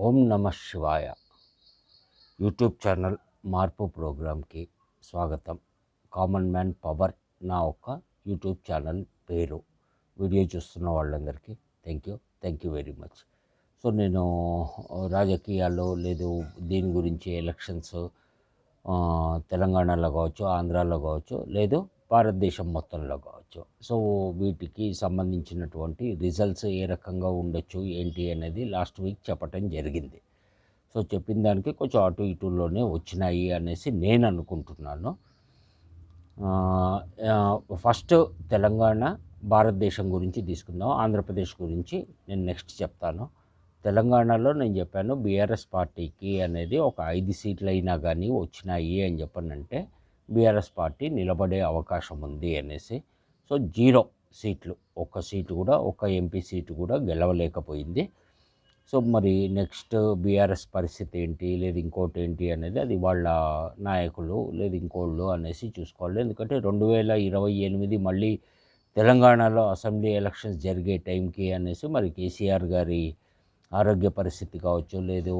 ఓం నమ శివాయ YouTube channel మార్పు ప్రోగ్రామ్కి స్వాగతం. కామన్ మ్యాన్ పవర్ నా ఒక యూట్యూబ్ ఛానల్ పేరు. వీడియో చూస్తున్న వాళ్ళందరికీ thank you very much. So నేను రాజకీయాల్లో లేదు దీని గురించి ఎలక్షన్స్ తెలంగాణలో కావచ్చు, ఆంధ్రాలో కావచ్చు, లేదు భారతదేశం మొత్తంలో కావచ్చు. సో వీటికి సంబంధించినటువంటి రిజల్ట్స్ ఏ రకంగా ఉండొచ్చు ఏంటి అనేది లాస్ట్ వీక్ చెప్పటం జరిగింది. సో చెప్పిన దానికి కొంచెం అటు ఇటులోనే వచ్చినాయి అనేసి నేను అనుకుంటున్నాను. ఫస్ట్ తెలంగాణ, భారతదేశం గురించి తీసుకుందాం. ఆంధ్రప్రదేశ్ గురించి నేను నెక్స్ట్ చెప్తాను. తెలంగాణలో నేను చెప్పాను బీఆర్ఎస్ పార్టీకి అనేది ఒక 5 సీట్లు అయినా కానీ వచ్చినాయి అని చెప్పనంటే బీఆర్ఎస్ పార్టీ నిలబడే అవకాశం ఉంది అనేసి. సో 0 సీట్లు, ఒక్క సీటు కూడా, ఒక్క ఎంపీ సీటు కూడా గెలవలేకపోయింది. సో మరి నెక్స్ట్ బీఆర్ఎస్ పరిస్థితి ఏంటి, లేదు ఇంకోటి ఏంటి అనేది అది వాళ్ళ నాయకులు లేదు ఇంకోళ్ళు అనేసి చూసుకోవాలి. ఎందుకంటే 2028 మళ్ళీ తెలంగాణలో అసెంబ్లీ ఎలక్షన్స్ జరిగే టైంకి అనేసి మరి కేసీఆర్ గారి ఆరోగ్య పరిస్థితి కావచ్చు, లేదు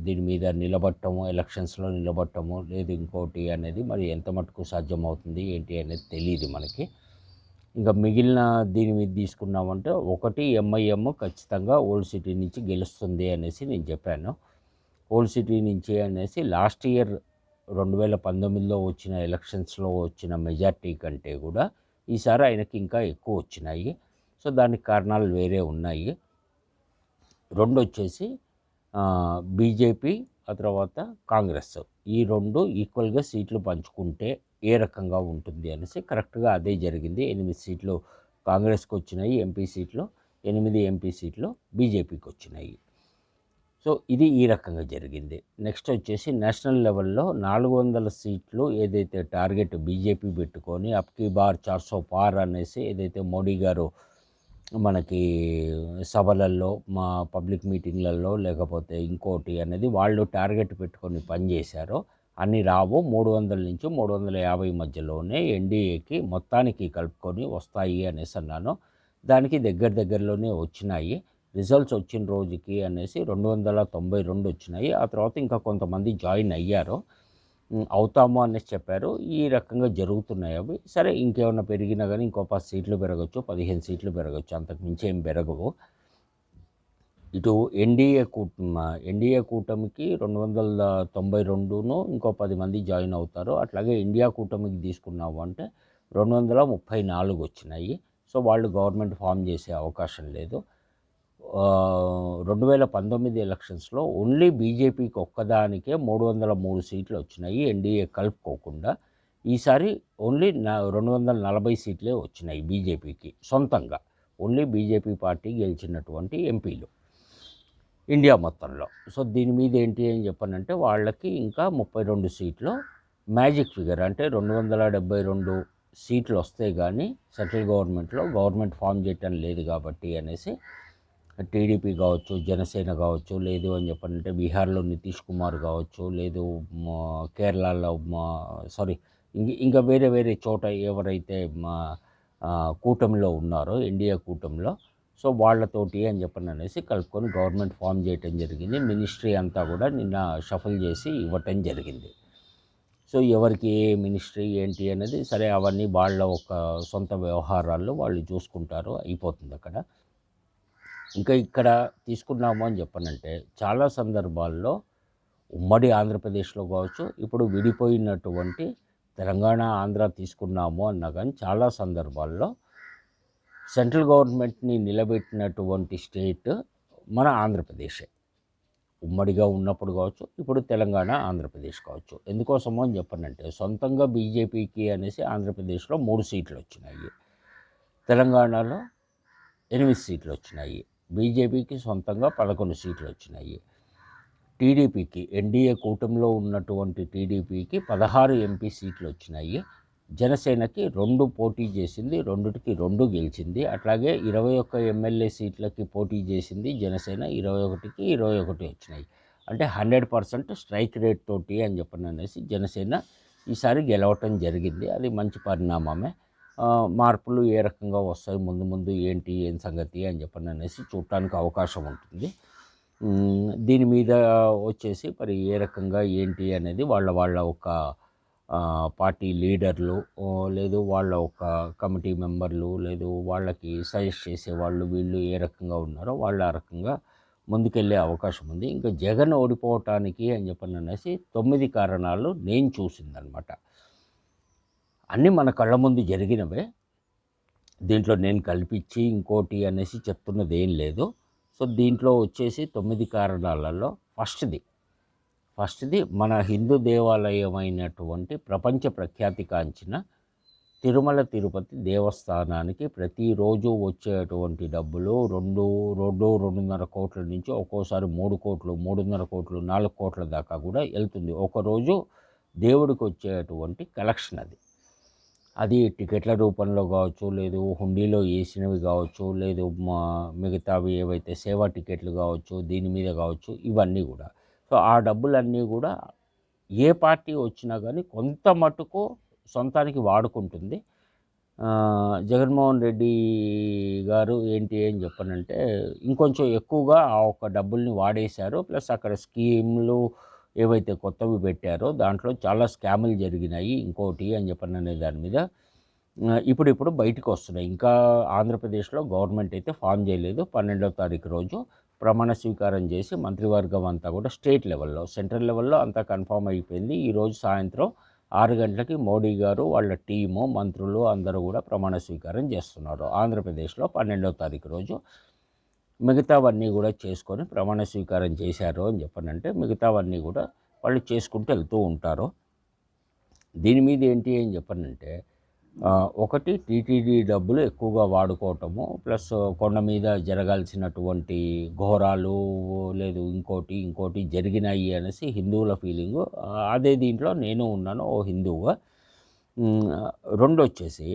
దీని మీద నిలబడటము, ఎలక్షన్స్లో నిలబడటము, లేదు ఇంకోటి అనేది మరి ఎంత మటుకు సాధ్యమవుతుంది ఏంటి అనేది తెలియదు మనకి. ఇంకా మిగిలిన దీని మీద తీసుకున్నామంటే ఒకటి ఎంఐఎం ఖచ్చితంగా ఓల్డ్ సిటీ నుంచి గెలుస్తుంది అనేసి నేను చెప్పాను. ఓల్డ్ సిటీ నుంచి అనేసి లాస్ట్ ఇయర్ 2019లో వచ్చిన ఎలక్షన్స్లో వచ్చిన మెజార్టీ కంటే కూడా ఈసారి ఆయనకి ఇంకా ఎక్కువ వచ్చినాయి. సో దానికి కారణాలు వేరే ఉన్నాయి. రెండు వచ్చేసి బీజేపీ, ఆ తర్వాత కాంగ్రెస్, ఈ రెండు ఈక్వల్గా సీట్లు పంచుకుంటే ఏ రకంగా ఉంటుంది అనేసి కరెక్ట్గా అదే జరిగింది. 8 సీట్లు కాంగ్రెస్కి వచ్చినాయి ఎంపీ సీట్లు, 8 ఎంపీ సీట్లు బీజేపీకి వచ్చినాయి. సో ఇది ఈ రకంగా జరిగింది. నెక్స్ట్ వచ్చేసి నేషనల్ లెవెల్లో 400 సీట్లు ఏదైతే టార్గెట్ బీజేపీ పెట్టుకొని అప్కీ బార్ 400 పార్ అనేసి ఏదైతే మోడీ గారు మనకి సభలల్లో, మా పబ్లిక్ మీటింగ్లలో, లేకపోతే ఇంకోటి అనేది వాళ్ళు టార్గెట్ పెట్టుకొని పనిచేశారో అన్ని రావు. 300 నుంచి 350 మధ్యలోనే ఎన్డీఏకి మొత్తానికి కలుపుకొని వస్తాయి అనేసి అన్నాను. దానికి దగ్గరలోనే వచ్చినాయి. రిజల్ట్స్ వచ్చిన రోజుకి అనేసి 292 వచ్చినాయి. ఆ తర్వాత ఇంకా కొంతమంది జాయిన్ అయ్యారు, అవుతాము అనేసి చెప్పారు. ఈ రకంగా జరుగుతున్నాయి అవి. సరే ఇంకేమైనా పెరిగినా కానీ ఇంకో 10 సీట్లు పెరగచ్చు, 15 సీట్లు పెరగచ్చు, అంతకు మించి ఏం పెరగవు. ఇటు ఎన్డీఏ కూటమికి 292ను ఇంకో 10 మంది జాయిన్ అవుతారు. అట్లాగే ఇండియా కూటమికి తీసుకున్నాము అంటే 234 వచ్చినాయి. సో వాళ్ళు గవర్నమెంట్ ఫామ్ చేసే అవకాశం లేదు. 2019 ఎలక్షన్స్లో ఓన్లీ బీజేపీకి ఒక్కదానికే 303 సీట్లు వచ్చినాయి, ఎన్డీఏ కలుపుకోకుండా. ఈసారి ఓన్లీ 240 సీట్లే వచ్చినాయి బీజేపీకి సొంతంగా, ఓన్లీ బీజేపీ పార్టీ గెలిచినటువంటి ఎంపీలు ఇండియా మొత్తంలో. సో దీని మీద ఏంటి అని చెప్పనంటే వాళ్ళకి ఇంకా 32 సీట్లు మ్యాజిక్ ఫిగర్, అంటే 272 సీట్లు వస్తే కానీ సెంట్రల్ గవర్నమెంట్ ఫామ్ చేయటం లేదు కాబట్టి అనేసి టీడీపీ కావచ్చు, జనసేన కావచ్చు, లేదు అని చెప్పనంటే బీహార్లో నితీష్ కుమార్ కావచ్చు, లేదు కేరళలో ఇంకా వేరే చోట ఎవరైతే కూటమిలో ఉన్నారో ఎన్డీఏ కూటమిలో, సో వాళ్ళతోటి అని చెప్పననేసి కలుపుకొని గవర్నమెంట్ ఫామ్ చేయటం జరిగింది. మినిస్ట్రీ అంతా కూడా నిన్న షఫల్ చేసి ఇవ్వటం జరిగింది. సో ఎవరికి ఏ మినిస్ట్రీ ఏంటి అనేది సరే అవన్నీ వాళ్ళ ఒక సొంత వ్యవహారాల్లో వాళ్ళు చూసుకుంటారు, అయిపోతుంది అక్కడ. ఇంకా ఇక్కడ తీసుకున్నాము అని చెప్పనంటే చాలా సందర్భాల్లో ఉమ్మడి ఆంధ్రప్రదేశ్లో కావచ్చు, ఇప్పుడు విడిపోయినటువంటి తెలంగాణ, ఆంధ్ర తీసుకున్నాము అన్నా కానీ చాలా సందర్భాల్లో సెంట్రల్ గవర్నమెంట్ని నిలబెట్టినటువంటి స్టేట్ మన ఆంధ్రప్రదేశే. ఉమ్మడిగా ఉన్నప్పుడు కావచ్చు, ఇప్పుడు తెలంగాణ, ఆంధ్రప్రదేశ్ కావచ్చు. ఎందుకోసమో అని చెప్పనంటే సొంతంగా బీజేపీకి అనేసి ఆంధ్రప్రదేశ్లో 3 సీట్లు వచ్చినాయి, తెలంగాణలో 8 సీట్లు వచ్చినాయి, బీజేపీకి సొంతంగా 11 సీట్లు వచ్చినాయి, టీడీపీకి ఎన్డీఏ కూటమిలో ఉన్నటువంటి టీడీపీకి 16 ఎంపీ సీట్లు వచ్చినాయి, జనసేనకి 2 పోటీ చేసింది, 2కి 2 గెలిచింది. అట్లాగే 21 ఎమ్మెల్యే సీట్లకి పోటీ చేసింది జనసేన, 21కి 21 వచ్చినాయి. అంటే 100% స్ట్రైక్ రేట్ తోటి అని చెప్పననేసి జనసేన ఈసారి గెలవటం జరిగింది. అది మంచి పరిణామమే. మార్పులు ఏ రకంగా వస్తాయి, ముందు ఏం సంగతి అని చెప్పననేసి చూడటానికి అవకాశం ఉంటుంది. దీని మీద వచ్చేసి మరి ఏ రకంగా ఏంటి అనేది వాళ్ళ ఒక పార్టీ లీడర్లు లేదు వాళ్ళ ఒక కమిటీ మెంబర్లు లేదు వాళ్ళకి సజెస్ట్ చేసేవాళ్ళు వీళ్ళు ఏ రకంగా ఉన్నారో వాళ్ళు ఆ రకంగా ముందుకెళ్ళే అవకాశం ఉంది. ఇంకా జగన్ ఓడిపోవటానికి అని చెప్పననేసి 9 కారణాలు నేను చూసిందనమాట. అన్నీ మన కళ్ళ ముందు జరిగినవే. దీంట్లో నేను కల్పించి ఇంకోటి అనేసి చెప్తున్నది ఏం లేదు. సో దీంట్లో వచ్చేసి 9 కారణాలలో ఫస్ట్‌ది మన హిందూ దేవాలయమైనటువంటి ప్రపంచ ప్రఖ్యాతిగాంచిన తిరుమల తిరుపతి దేవస్థానానికి ప్రతిరోజు వచ్చేటువంటి డబ్బులు 2.5 కోట్ల నుంచి ఒక్కోసారి 3 కోట్లు, 3.5 కోట్లు, 4 కోట్ల దాకా కూడా వెళ్తుంది. ఒకరోజు దేవుడికి వచ్చేటువంటి కలెక్షన్ అది. అది టికెట్ల రూపంలో కావచ్చు, లేదు హుండీలో వేసినవి కావచ్చు, లేదు మిగతావి ఏవైతే సేవా టికెట్లు కావచ్చు, దీని మీద కావచ్చు, ఇవన్నీ కూడా. సో ఆ డబ్బులన్నీ కూడా ఏ పార్టీ వచ్చినా కానీ కొంత మటుకు సొంతానికి వాడుకుంటుంది. జగన్మోహన్ రెడ్డి గారు ఏంటి అని చెప్పనంటే ఇంకొంచెం ఎక్కువగా ఆ ఒక్క డబ్బుల్ని వాడేశారు. ప్లస్ అక్కడ స్కీమ్లు ఏవైతే కొత్తవి పెట్టారో దాంట్లో చాలా స్కాములు జరిగినాయి ఇంకోటి అని చెప్పననే దాని మీద ఇప్పుడు బయటకు వస్తున్నాయి. ఇంకా ఆంధ్రప్రదేశ్లో గవర్నమెంట్ అయితే ఫామ్ చేయలేదు. 12వ తారీఖు రోజు ప్రమాణ స్వీకారం చేసి మంత్రివర్గం అంతా కూడా స్టేట్ లెవెల్లో, సెంట్రల్ లెవెల్లో అంతా కన్ఫామ్ అయిపోయింది. ఈరోజు సాయంత్రం 6 గంటలకి మోడీ గారు వాళ్ళ టీము మంత్రులు అందరూ కూడా ప్రమాణ స్వీకారం చేస్తున్నారు. ఆంధ్రప్రదేశ్లో 12వ తారీఖు రోజు మిగతావన్నీ కూడా చేసుకొని ప్రమాణ స్వీకారం చేశారు అని చెప్పనంటే మిగతావన్నీ కూడా వాళ్ళు చేసుకుంటూ వెళ్తూ ఉంటారు. దీని మీద ఏంటి అని చెప్పనంటే ఒకటి టీటీడీ డబ్బులు ఎక్కువగా వాడుకోవటము, ప్లస్ కొండ మీద జరగాల్సినటువంటి ఘోరాలు లేదు ఇంకోటి జరిగినాయి అనేసి హిందువుల ఫీలింగు. అదే దీంట్లో నేను ఉన్నాను ఓ హిందువుగా. రెండొచ్చేసి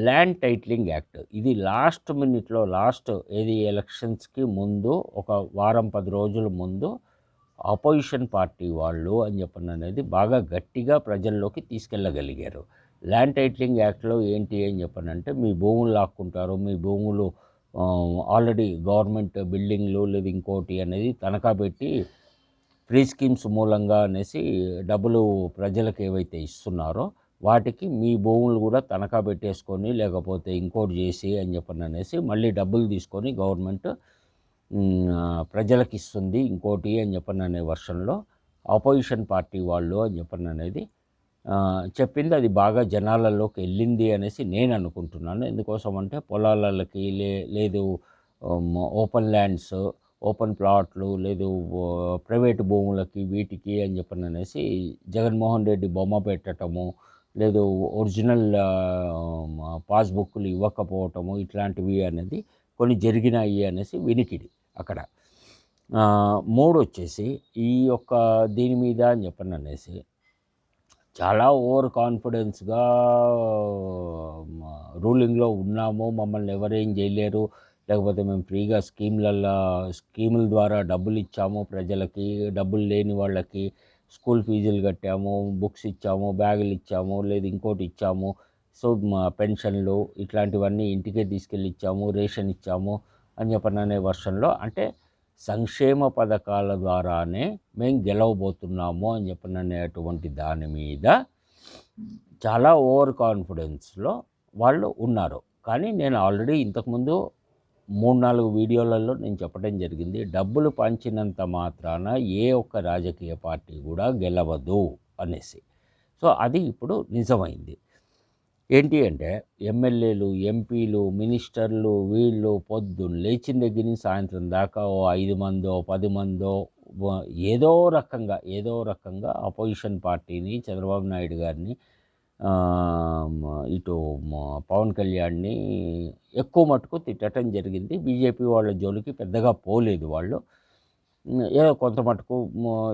ల్యాండ్ టైటిలింగ్ యాక్ట్. ఇది లాస్ట్ మినిట్లో ఏది ఎలక్షన్స్కి ముందు ఒక వారం 10 రోజుల ముందు అపోజిషన్ పార్టీ వాళ్ళు అని చెప్పననేది బాగా గట్టిగా ప్రజల్లోకి తీసుకెళ్ళగలిగారు. ల్యాండ్ టైటిలింగ్ యాక్ట్లో ఏంటి అని చెప్పనంటే మీ భూములు లాక్కుంటారు, మీ భూములు ఆల్రెడీ గవర్నమెంట్ బిల్డింగ్లు లేదు ఇంకోటి అనేది తనఖా పెట్టి ఫ్రీ స్కీమ్స్ మూలంగా అనేసి డబ్బులు ప్రజలకు ఏవైతే ఇస్తున్నారో వాటికి మీ భూములు కూడా తనఖా పెట్టేసుకొని లేకపోతే ఇంకోటి చేసి అని చెప్పననేసి మళ్ళీ డబ్బులు తీసుకొని గవర్నమెంట్ ప్రజలకు ఇస్తుంది ఇంకోటి అని చెప్పననే వర్షన్లో ఆపోజిషన్ పార్టీ వాళ్ళు అని చెప్పననేది చెప్పింది. అది బాగా జనాలలోకి వెళ్ళింది అనేసి నేను అనుకుంటున్నాను. ఎందుకోసం అంటే పొలాలకి లేదు ఓపెన్ ల్యాండ్స్, ఓపెన్ ప్లాట్లు, లేదు ప్రైవేటు భూములకి వీటికి అని చెప్పననేసి జగన్మోహన్ రెడ్డి బొమ్మ పెట్టడము, లేదు ఒరిజినల్ పాస్బుక్లు ఇవ్వకపోవటము ఇట్లాంటివి అనేది కొన్ని జరిగినాయి అనేసి వినికిడి అక్కడ. మూడొచ్చేసి ఈ యొక్క దీని మీద అని చెప్పననేసి చాలా ఓవర్ కాన్ఫిడెన్స్గా రూలింగ్లో ఉన్నాము, మమ్మల్ని ఎవరేం చేయలేరు, లేకపోతే మేము ఫ్రీగా స్కీముల ద్వారా డబ్బులు ఇచ్చాము ప్రజలకి, డబ్బులు లేని వాళ్ళకి స్కూల్ ఫీజులు కట్టాము, బుక్స్ ఇచ్చాము, బ్యాగులు ఇచ్చాము, లేదు ఇంకోటి ఇచ్చాము, సో పెన్షన్లు ఇట్లాంటివన్నీ ఇంటికే తీసుకెళ్ళి ఇచ్చాము, రేషన్ ఇచ్చాము అని చెప్పననే వర్షన్లో అంటే సంక్షేమ పథకాల ద్వారానే మేము గెలవబోతున్నాము అని చెప్పననేటువంటి దాని మీద చాలా ఓవర్ కాన్ఫిడెన్స్లో వాళ్ళు ఉన్నారు. కానీ నేను ఆల్రెడీ ఇంతకుముందు 3-4 వీడియోలలో నేను చెప్పడం జరిగింది, డబ్బులు పంచినంత మాత్రాన ఏ ఒక్క రాజకీయ పార్టీ కూడా గెలవదు అనేసి. సో అది ఇప్పుడు నిజమైంది. ఏంటి అంటే ఎమ్మెల్యేలు, ఎంపీలు, మినిస్టర్లు వీళ్ళు పొద్దున్న లేచిన దగ్గర నుంచి సాయంత్రం దాకా ఓ 5 మందో 10 మందో ఏదో రకంగా అపోజిషన్ పార్టీని, చంద్రబాబు నాయుడు గారిని, ఇటు పవన్ కళ్యాణ్ని ఎక్కువ మటుకు తిట్టడం జరిగింది. బీజేపీ వాళ్ళ జోలికి పెద్దగా పోలేదు వాళ్ళు. ఏదో కొంత మటుకు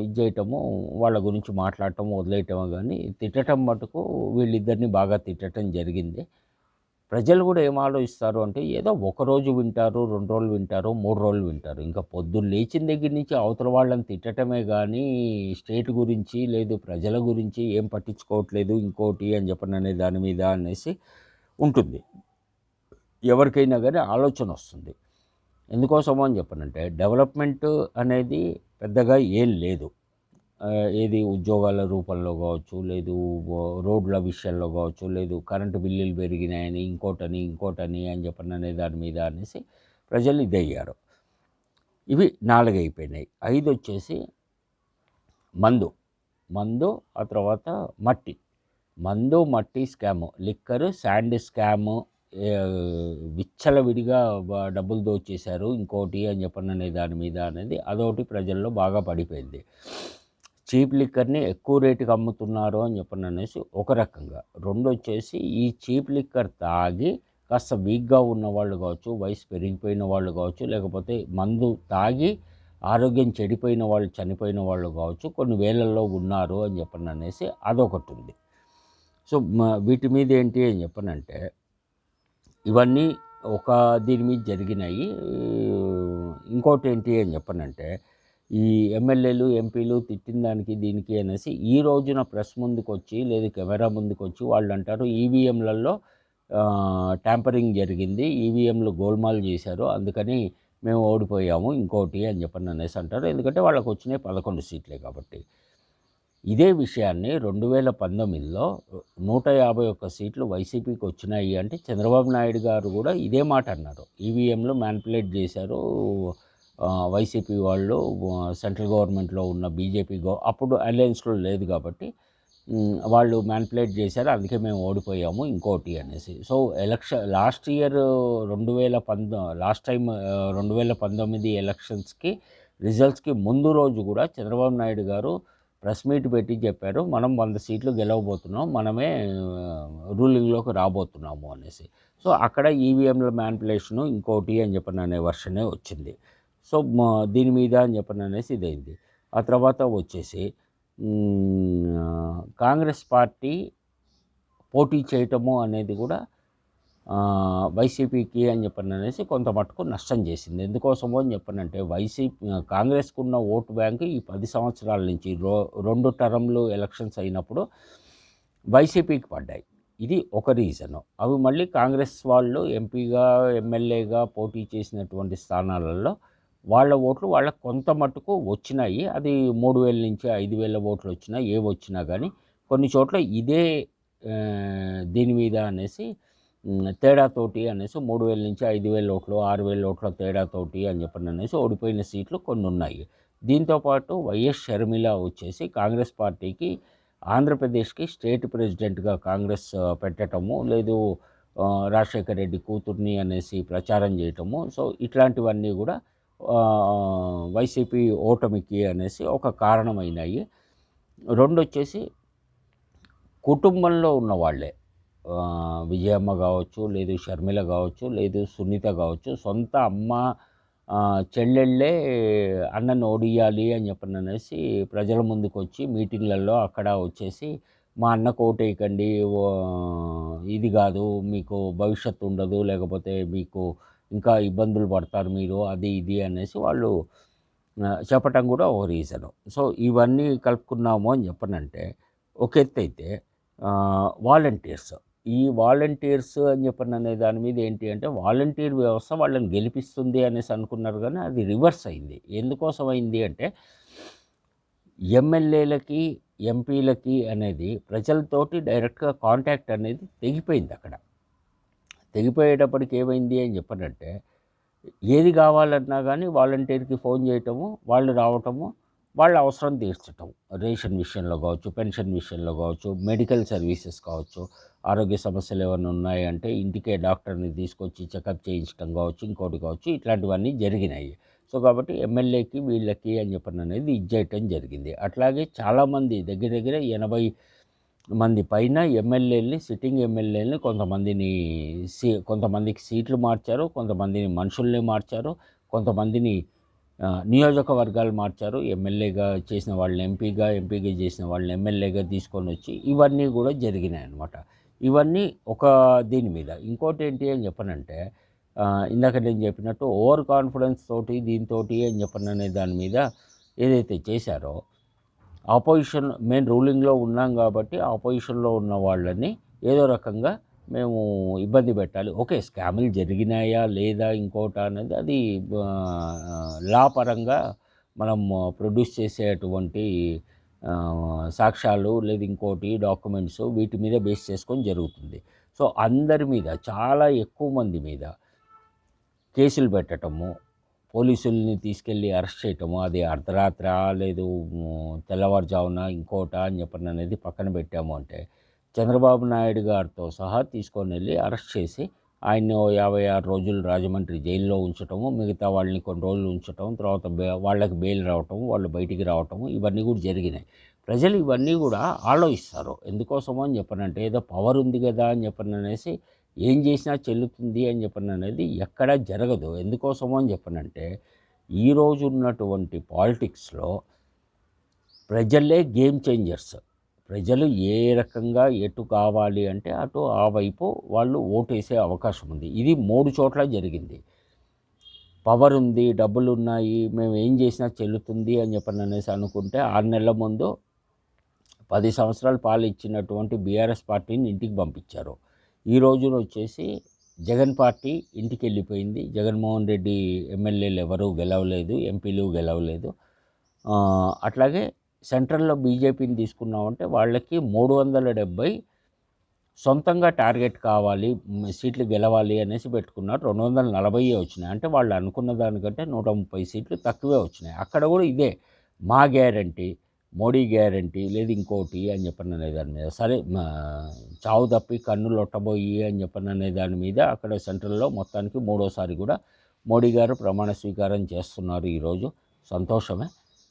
ఇది చేయటము, వాళ్ళ గురించి మాట్లాడటము వదిలేయటము, కానీ తిట్టడం మటుకు వీళ్ళిద్దరిని బాగా తిట్టడం జరిగింది. ప్రజలు కూడా ఏం ఆలోచిస్తారు అంటే ఏదో ఒకరోజు వింటారు, 2 రోజులు వింటారు, 3 రోజులు వింటారు. ఇంకా పొద్దున్న లేచిన దగ్గర నుంచి అవతల వాళ్ళని తిట్టడమే కానీ స్టేట్ గురించి లేదు ప్రజల గురించి ఏం పట్టించుకోవట్లేదు ఇంకోటి అని చెప్పననే దాని మీద అనేసి ఉంటుంది. ఎవరికైనా కానీ ఆలోచన వస్తుంది. ఎందుకోసమో అని చెప్పనంటే డెవలప్మెంట్ అనేది పెద్దగా ఏం లేదు. ఏది ఉద్యోగాల రూపంలో కావచ్చు, లేదు రోడ్ల విషయంలో కావచ్చు, లేదు కరెంటు బిల్లులు పెరిగినాయని ఇంకోటని అని చెప్పననే దాని మీద అనేసి ప్రజలు ఇదయ్యారు. ఇవి 4 అయిపోయినాయి. 5 వచ్చేసి మందు, ఆ తర్వాత మట్టి. మందు, మట్టి స్కాము, లిక్కర్, శాండ్ స్కాము, విచ్చలవిడిగా డబ్బులు దోచేశారు ఇంకోటి అని చెప్పననే దాని మీద అనేది అదొకటి ప్రజల్లో బాగా పడిపోయింది. చీప్ లిక్కర్ని ఎక్కువ రేటుకి అమ్ముతున్నారు అని చెప్పననేసి ఒక రకంగా. రెండొచ్చేసి ఈ చీప్ లిక్కర్ తాగి కాస్త వీక్గా ఉన్నవాళ్ళు కావచ్చు, వయసు పెరిగిపోయిన వాళ్ళు కావచ్చు, లేకపోతే మందు తాగి ఆరోగ్యం చెడిపోయిన వాళ్ళు, చనిపోయిన వాళ్ళు కావచ్చు, కొన్ని వేలల్లో ఉన్నారు అని చెప్పననేసి అదొకటి ఉంది. సో వీటి మీద ఏంటి అని చెప్పనంటే ఇవన్నీ ఒక దీని మీద జరిగినాయి. ఇంకోటి ఏంటి అని చెప్పనంటే ఈ ఎమ్మెల్యేలు, ఎంపీలు తిట్టిన దానికి దీనికి అనేసి ఈ రోజున ప్రెస్ ముందుకొచ్చి లేదు కెమెరా ముందుకొచ్చి వాళ్ళు అంటారు ఈవీఎంలలో ట్యాంపరింగ్ జరిగింది, ఈవీఎంలు గోల్మాల్ చేశారు, అందుకని మేము ఓడిపోయాము ఇంకోటి అని చెప్పని అనేసి అంటారు. ఎందుకంటే వాళ్ళకు వచ్చినాయి 11 సీట్లే కాబట్టి. ఇదే విషయాన్ని 2019లో 151 సీట్లు వైసీపీకి వచ్చినాయి అంటే చంద్రబాబు నాయుడు గారు కూడా ఇదే మాట అన్నారు. ఈవీఎంలు మ్యానిపులేట్ చేశారు వైసీపీ వాళ్ళు, సెంట్రల్ గవర్నమెంట్లో ఉన్న బీజేపీ అప్పుడు అలయన్స్లో లేదు కాబట్టి వాళ్ళు మ్యానిపులేట్ చేశారు, అందుకే మేము ఓడిపోయాము ఇంకోటి అనేసి. సో లాస్ట్ టైం 2019 ఎలక్షన్స్కి రిజల్ట్స్కి ముందు రోజు కూడా చంద్రబాబు నాయుడు గారు ప్రెస్ మీట్ పెట్టి చెప్పారు, మనం 100 సీట్లు గెలవబోతున్నాం, మనమే రూలింగ్లోకి రాబోతున్నాము అనేసి. సో అక్కడ ఈవీఎంల మ్యానిపులేషను ఇంకోటి అని చెప్పిన అనే వర్షనే వచ్చింది. సో దీని మీద అని చెప్పిన అనేసి ఇదైంది. ఆ తర్వాత వచ్చేసి కాంగ్రెస్ పార్టీ పోటీ చేయటము అనేది కూడా వైసీపీకి అని చెప్పననేసి కొంత మటుకు నష్టం చేసింది. ఎందుకోసమో అని చెప్పనంటే కాంగ్రెస్కు ఉన్న ఓటు బ్యాంకు ఈ 10 సంవత్సరాల నుంచి 2 టర్మ్లు ఎలక్షన్స్ అయినప్పుడు వైసీపీకి పడ్డాయి. ఇది ఒక రీజను. అవి మళ్ళీ కాంగ్రెస్ వాళ్ళు ఎంపీగా, ఎమ్మెల్యేగా పోటీ చేసినటువంటి స్థానాలలో వాళ్ళ ఓట్లు వాళ్ళకు కొంత మట్టుకు వచ్చినాయి. అది 3000 నుంచి 5000 ఓట్లు వచ్చినా ఏవి వచ్చినా కానీ కొన్ని చోట్ల ఇదే దీని మీద అనేసి తేడాతోటి అనేసి 3000 నుంచి 5000 ఓట్లు, 6000 ఓట్ల తేడాతోటి అని చెప్పని అనేసి ఓడిపోయిన సీట్లు కొన్ని ఉన్నాయి. దీంతోపాటు వైఎస్ షర్మిల వచ్చేసి కాంగ్రెస్ పార్టీకి ఆంధ్రప్రదేశ్కి స్టేట్ ప్రెసిడెంట్గా కాంగ్రెస్ పెట్టడము, లేదు రాజశేఖర రెడ్డి కూతుర్ని అనేసి ప్రచారం చేయటము. సో ఇట్లాంటివన్నీ కూడా వైసీపీ ఓటమికి అనేసి ఒక కారణమైనాయి. రెండొచ్చేసి కుటుంబంలో ఉన్న వాళ్ళే, విజయమ్మ కావచ్చు, లేదు షర్మిల కావచ్చు, లేదు సునీత కావచ్చు, సొంత అమ్మ చెల్లెళ్ళే అన్నను ఓడియాలి అని చెప్పననేసి ప్రజల ముందుకు వచ్చి మీటింగ్లలో అక్కడ వచ్చేసి మా అన్నకు ఓటేయకండి, ఇది కాదు మీకు భవిష్యత్తు ఉండదు, లేకపోతే మీకు ఇంకా ఇబ్బందులు పడతారు మీరు, అది ఇది అనేసి వాళ్ళు చెప్పటం కూడా ఒక రీజను. సో ఇవన్నీ కలుపుకున్నాము అని చెప్పనంటే ఒక ఎత్తు అయితే వాలంటీర్స్, ఈ వాలంటీర్స్ అని చెప్పననే దాని మీద ఏంటి అంటే వాలంటీర్ వ్యవస్థ వాళ్ళని గెలిపిస్తుంది అనేసి అనుకున్నారు, కానీ అది రివర్స్ అయింది. ఎందుకోసం అయింది అంటే ఎమ్మెల్యేలకి, ఎంపీలకి అనేది ప్రజలతోటి డైరెక్ట్గా కాంటాక్ట్ అనేది తెగిపోయింది. అక్కడ తెగిపోయేటప్పటికి ఏమైంది అని చెప్పనంటే ఏది కావాలన్నా కానీ వాలంటీర్కి ఫోన్ చేయటము, వాళ్ళు రావటము, వాళ్ళ అవసరం తీర్చటం, రేషన్ విషయంలో కావచ్చు, పెన్షన్ విషయంలో కావచ్చు, మెడికల్ సర్వీసెస్ కావచ్చు, ఆరోగ్య సమస్యలు ఏమైనా ఉన్నాయంటే ఇంటికే డాక్టర్ని తీసుకొచ్చి చెకప్ చేయించడం కావచ్చు, ఇంకోటి కావచ్చు, ఇట్లాంటివన్నీ జరిగినాయి. సో కాబట్టి ఎమ్మెల్యేకి వీళ్ళకి అని చెప్పని అనేది ఇచ్చేయటం జరిగింది. అట్లాగే చాలామంది దగ్గర 80 మంది పైన ఎమ్మెల్యేలని, సిట్టింగ్ ఎమ్మెల్యేలని కొంతమందికి సీట్లు మార్చారు, కొంతమందిని మనుషుల్ని మార్చారు, కొంతమందిని నియోజకవర్గాలు మార్చారు. ఎమ్మెల్యేగా చేసిన వాళ్ళని ఎంపీగా చేసిన వాళ్ళని ఎమ్మెల్యేగా తీసుకొని వచ్చి ఇవన్నీ కూడా జరిగినాయి అన్నమాట. ఇవన్నీ ఒక దీని మీద. ఇంకోటి ఏంటి అని చెప్పనంటే ఇందాక నేను చెప్పినట్టు ఓవర్ కాన్ఫిడెన్స్ తోటి దీంతోటి అని చెప్పననే దాని మీద ఏదైతే చేశారో ఆపోజిషన్, మేము రూలింగ్లో ఉన్నాం కాబట్టి ఆపోజిషన్లో ఉన్న వాళ్ళని ఏదో రకంగా మేము ఇబ్బంది పెట్టాలి. ఓకే, స్కాములు జరిగినాయా లేదా ఇంకోటా అనేది అది లా పరంగా మనం ప్రొడ్యూస్ చేసేటువంటి సాక్ష్యాలు లేదా ఇంకోటి డాక్యుమెంట్స్ వీటి మీద బేస్ చేసుకొని జరుగుతుంది. సో అందరి మీద, చాలా ఎక్కువ మంది మీద కేసులు పెట్టటము, పోలీసుల్ని తీసుకెళ్ళి అరెస్ట్ చేయటము, అది అర్ధరాత్రా లేదు తెల్లవారుజామున ఇంకోటా అని చెప్పని అనేది పక్కన పెట్టాము అంటే, చంద్రబాబు నాయుడు గారితో సహా తీసుకొని వెళ్ళి అరెస్ట్ చేసి ఆయన్ని 56 రోజులు రాజమండ్రి జైల్లో ఉంచటము, మిగతా వాళ్ళని కొన్ని రోజులు ఉంచటం, తర్వాత వాళ్ళకి బెయిల్ రావటం, వాళ్ళు బయటికి రావటము, ఇవన్నీ కూడా జరిగినాయి. ప్రజలు ఇవన్నీ కూడా ఆలోచిస్తారు. ఎందుకోసమో అని చెప్పనంటే, ఏదో పవర్ ఉంది కదా అని చెప్పననేసి ఏం చేసినా చెల్లుతుంది అని చెప్పననేది ఎక్కడా జరగదు. ఎందుకోసమో అని చెప్పనంటే, ఈరోజు ఉన్నటువంటి పాలిటిక్స్లో ప్రజలే గేమ్ చేంజర్స్. ప్రజలు ఏ రకంగా ఎటు కావాలి అంటే అటు ఆ వైపు వాళ్ళు ఓటేసే అవకాశం ఉంది. ఇది 3 చోట్ల జరిగింది. పవర్ ఉంది, డబ్బులు ఉన్నాయి, మేము ఏం చేసినా చెల్లుతుంది అని చెప్పననేసి అనుకుంటే 6 నెలల ముందు 10 సంవత్సరాలు పాలిచ్చినటువంటి బీఆర్ఎస్ పార్టీని ఇంటికి పంపించారు. ఈ రోజున వచ్చేసి జగన్ పార్టీ ఇంటికి వెళ్ళిపోయింది. జగన్మోహన్ రెడ్డి ఎమ్మెల్యేలు ఎవరూ గెలవలేదు, ఎంపీలు గెలవలేదు. అట్లాగే సెంట్రల్లో బీజేపీని తీసుకున్నామంటే వాళ్ళకి 370 సొంతంగా టార్గెట్ కావాలి, సీట్లు గెలవాలి అనేసి పెట్టుకున్నారు. 240 వచ్చినాయి. అంటే వాళ్ళు అనుకున్న దానికంటే 130 సీట్లు తక్కువే వచ్చినాయి. అక్కడ కూడా ఇదే మా గ్యారంటీ, మోడీ గ్యారంటీ లేదు ఇంకోటి అని చెప్పననే దాని మీద, సరే చావు తప్పి కన్ను లొట్టబోయి అని చెప్పననే దాని మీద అక్కడ సెంట్రల్లో మొత్తానికి 3వసారి కూడా మోడీ గారు ప్రమాణ స్వీకారం చేస్తున్నారు ఈరోజు. సంతోషమే.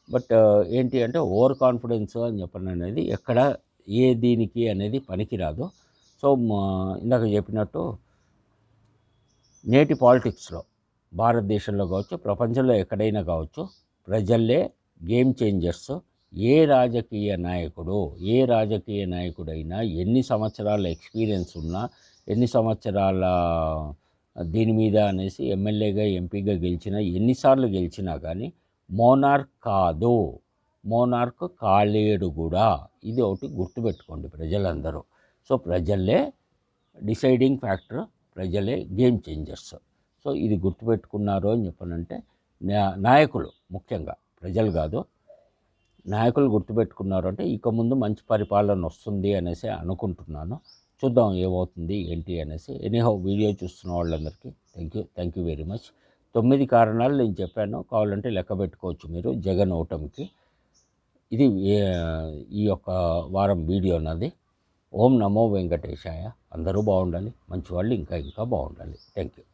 బట్ ఏంటి అంటే ఓవర్ కాన్ఫిడెన్స్ అని చెప్పననేది ఎక్కడ ఏ దీనికి అనేది పనికిరాదు. సో ఇందాక చెప్పినట్టు నేటి పాలిటిక్స్లో భారతదేశంలో కావచ్చు, ప్రపంచంలో ఎక్కడైనా కావచ్చు, ప్రజలే గేమ్ చేంజర్స్. ఏ రాజకీయ నాయకుడైనా ఎన్ని సంవత్సరాల ఎక్స్పీరియన్స్ ఉన్నా, ఎన్ని సంవత్సరాల దీని మీద అనేసి ఎమ్మెల్యేగా ఎంపీగా గెలిచినా, ఎన్నిసార్లు గెలిచినా కానీ మోనార్క్ కాదు, మోనార్క్ కాలేడు కూడా. ఇది ఒకటి గుర్తుపెట్టుకోండి ప్రజలందరూ. సో ప్రజలే డిసైడింగ్ ఫ్యాక్టర్, ప్రజలే గేమ్ చేంజర్స్. సో ఇది గుర్తుపెట్టుకున్నారు అని చెప్పనంటే, నాయకులు ముఖ్యంగా, ప్రజలు కాదు, నాయకులు గుర్తుపెట్టుకున్నారు అంటే ఇక ముందు మంచి పరిపాలన వస్తుంది అనేసి అనుకుంటున్నాను. చూద్దాం ఏమవుతుంది ఏంటి అనేసి. ఎనీహౌ వీడియో చూస్తున్న వాళ్ళందరికీ థ్యాంక్ యూ వెరీ మచ్. 9 కారణాలు నేను చెప్పాను, కావాలంటే లెక్క పెట్టుకోవచ్చు మీరు జగన్ ఓటమికి. ఇది ఈ యొక్క వారం వీడియో నాది. ఓం నమో వెంకటేశాయ. అందరూ బాగుండాలి, మంచి వాళ్ళు ఇంకా బాగుండాలి. Thank you.